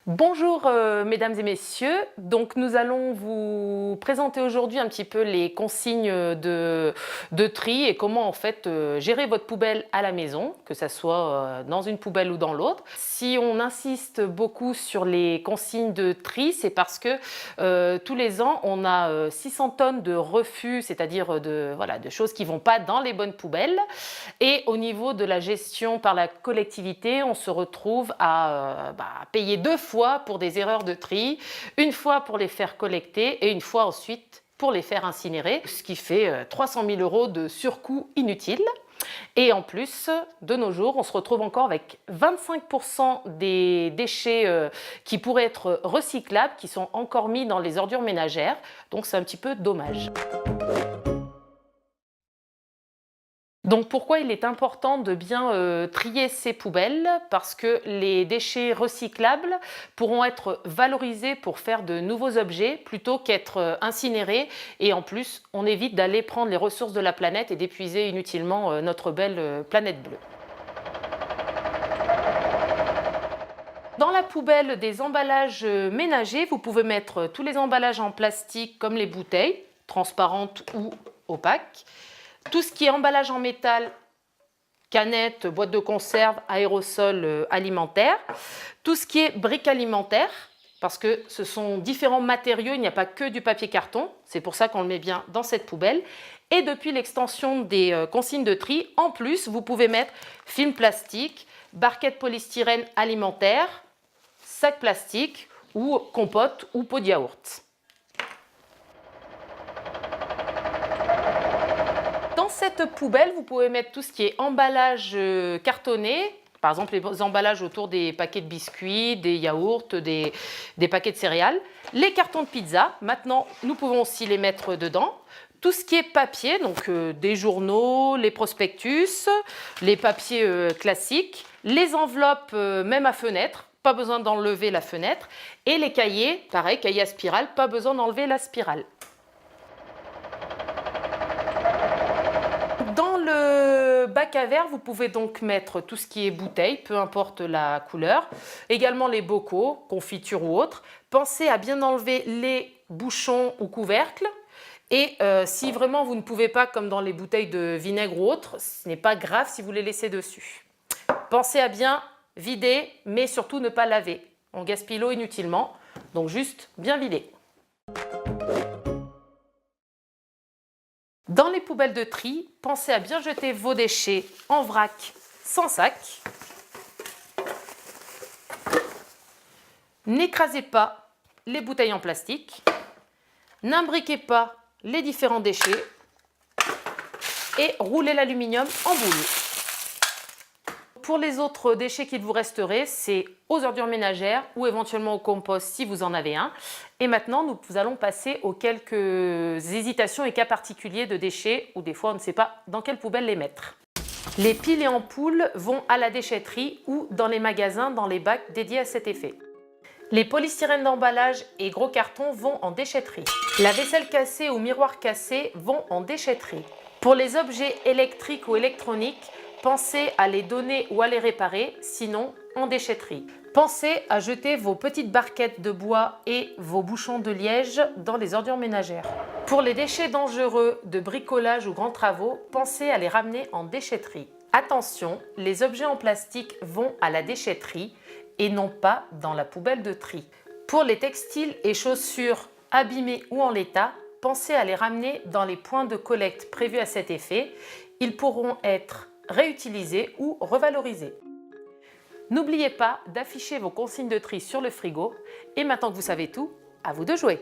Bonjour mesdames et messieurs, donc nous allons vous présenter aujourd'hui un petit peu les consignes de tri et comment en fait gérer votre poubelle à la maison, que ça soit dans une poubelle ou dans l'autre. Si on insiste beaucoup sur les consignes de tri, c'est parce que tous les ans on a 600 tonnes de refus, c'est-à-dire de choses qui ne vont pas dans les bonnes poubelles. Et au niveau de la gestion par la collectivité, on se retrouve à payer deux fois pour des erreurs de tri, une fois pour les faire collecter et une fois ensuite pour les faire incinérer, ce qui fait 300 000 € de surcoût inutile. Et en plus, de nos jours, on se retrouve encore avec 25% des déchets qui pourraient être recyclables, qui sont encore mis dans les ordures ménagères, donc c'est un petit peu dommage. Donc pourquoi il est important de bien trier ces poubelles? Parce que les déchets recyclables pourront être valorisés pour faire de nouveaux objets plutôt qu'être incinérés, et en plus on évite d'aller prendre les ressources de la planète et d'épuiser inutilement notre belle planète bleue. Dans la poubelle des emballages ménagers, vous pouvez mettre tous les emballages en plastique comme les bouteilles, transparentes ou opaques. Tout ce qui est emballage en métal, canettes, boîtes de conserve, aérosols alimentaires. Tout ce qui est briques alimentaires, parce que ce sont différents matériaux, il n'y a pas que du papier carton. C'est pour ça qu'on le met bien dans cette poubelle. Et depuis l'extension des consignes de tri, en plus, vous pouvez mettre film plastique, barquettes polystyrène alimentaire, sac plastique ou compote ou pot de yaourt. Dans cette poubelle, vous pouvez mettre tout ce qui est emballage cartonné, par exemple les emballages autour des paquets de biscuits, des yaourts, des paquets de céréales. Les cartons de pizza, maintenant nous pouvons aussi les mettre dedans. Tout ce qui est papier, donc des journaux, les prospectus, les papiers classiques, les enveloppes même à fenêtre, pas besoin d'enlever la fenêtre. Et les cahiers, pareil, cahiers à spirale, pas besoin d'enlever la spirale. Dans le bac à verre, vous pouvez donc mettre tout ce qui est bouteille, peu importe la couleur. Également les bocaux, confitures ou autres. Pensez à bien enlever les bouchons ou couvercles. Et si vraiment vous ne pouvez pas, comme dans les bouteilles de vinaigre ou autres, ce n'est pas grave si vous les laissez dessus. Pensez à bien vider, mais surtout ne pas laver. On gaspille l'eau inutilement, donc juste bien vider. Dans les poubelles de tri, pensez à bien jeter vos déchets en vrac, sans sac. N'écrasez pas les bouteilles en plastique. N'imbriquez pas les différents déchets. Et roulez l'aluminium en boule. Pour les autres déchets qu'il vous resterait, c'est aux ordures ménagères ou éventuellement au compost si vous en avez un. Et maintenant, nous allons passer aux quelques hésitations et cas particuliers de déchets où des fois on ne sait pas dans quelle poubelle les mettre. Les piles et ampoules vont à la déchetterie ou dans les magasins, dans les bacs dédiés à cet effet. Les polystyrènes d'emballage et gros cartons vont en déchetterie. La vaisselle cassée ou miroir cassé vont en déchetterie. Pour les objets électriques ou électroniques, pensez à les donner ou à les réparer, sinon en déchetterie. Pensez à jeter vos petites barquettes de bois et vos bouchons de liège dans les ordures ménagères. Pour les déchets dangereux de bricolage ou grands travaux, pensez à les ramener en déchetterie. Attention, les objets en plastique vont à la déchetterie et non pas dans la poubelle de tri. Pour les textiles et chaussures abîmés ou en l'état, pensez à les ramener dans les points de collecte prévus à cet effet. Ils pourront être réutilisés ou revalorisés. N'oubliez pas d'afficher vos consignes de tri sur le frigo. Et maintenant que vous savez tout, à vous de jouer!